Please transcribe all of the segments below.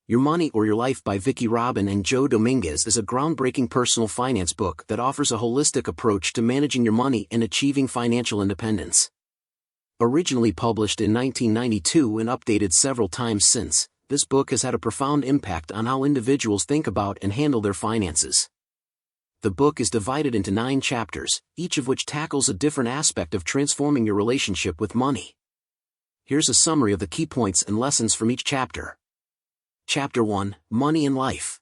Your Money or Your Life by Vicki and Joe Dominguez is a groundbreaking personal finance book that offers a holistic approach to managing your money and achieving financial independence. Originally published in 1992 and updated several times since, this book has had a profound impact on how individuals think about and handle their finances. The book is divided into 9 chapters, each of which tackles a different aspect of transforming your relationship with money. Here's a summary of the key points and lessons from each chapter. Chapter 1, Money and Life.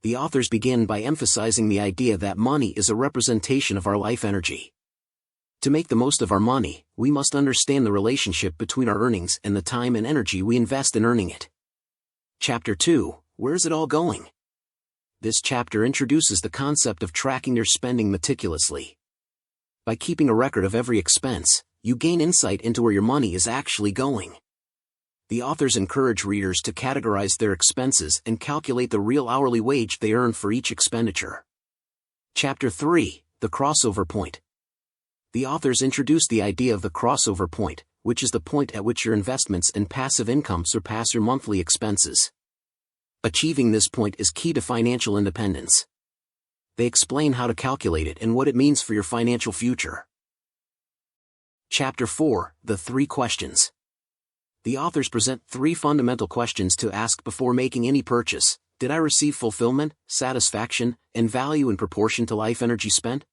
The authors begin by emphasizing the idea that money is a representation of our life energy. To make the most of our money, we must understand the relationship between our earnings and the time and energy we invest in earning it. Chapter 2, Where's it all going? This chapter introduces the concept of tracking your spending meticulously. By keeping a record of every expense, you gain insight into where your money is actually going. The authors encourage readers to categorize their expenses and calculate the real hourly wage they earn for each expenditure. Chapter 3, The Crossover Point. The authors introduce the idea of the crossover point, which is the point at which your investments and passive income surpass your monthly expenses. Achieving this point is key to financial independence. They explain how to calculate it and what it means for your financial future. Chapter 4, The 3 Questions. The authors present 3 fundamental questions to ask before making any purchase. Did I receive fulfillment, satisfaction, and value in proportion to life energy spent?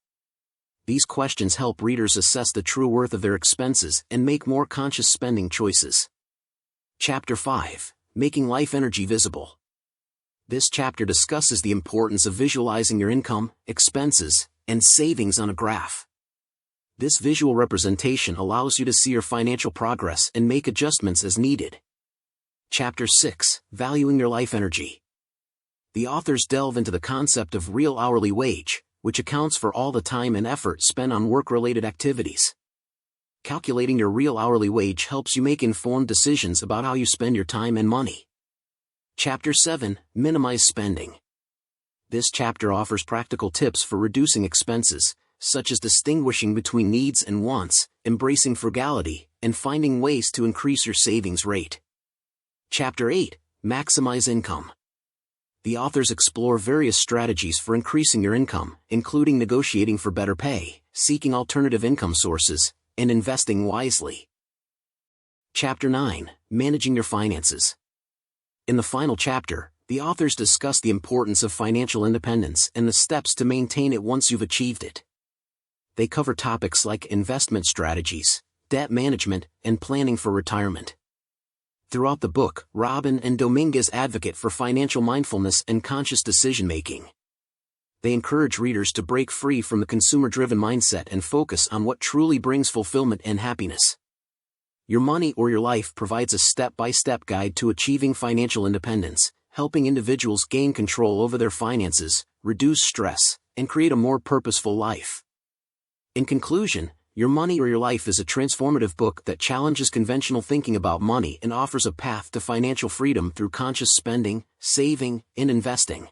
These questions help readers assess the true worth of their expenses and make more conscious spending choices. Chapter 5, Making Life Energy Visible. This chapter discusses the importance of visualizing your income, expenses, and savings on a graph. This visual representation allows you to see your financial progress and make adjustments as needed. Chapter 6, Valuing Your Life Energy. The authors delve into the concept of real hourly wage, which accounts for all the time and effort spent on work-related activities. Calculating your real hourly wage helps you make informed decisions about how you spend your time and money. Chapter 7, Minimize Spending. This chapter offers practical tips for reducing expenses, such as distinguishing between needs and wants, embracing frugality, and finding ways to increase your savings rate. Chapter 8, Maximize Income. The authors explore various strategies for increasing your income, including negotiating for better pay, seeking alternative income sources, and investing wisely. Chapter 9, Managing Your Finances. In the final chapter, the authors discuss the importance of financial independence and the steps to maintain it once you've achieved it. They cover topics like investment strategies, debt management, and planning for retirement. Throughout the book, Robin and Dominguez advocate for financial mindfulness and conscious decision-making. They encourage readers to break free from the consumer-driven mindset and focus on what truly brings fulfillment and happiness. Your Money or Your Life provides a step-by-step guide to achieving financial independence, helping individuals gain control over their finances, reduce stress, and create a more purposeful life. In conclusion, Your Money or Your Life is a transformative book that challenges conventional thinking about money and offers a path to financial freedom through conscious spending, saving, and investing.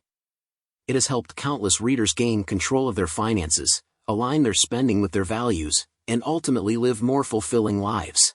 It has helped countless readers gain control of their finances, align their spending with their values, and ultimately live more fulfilling lives.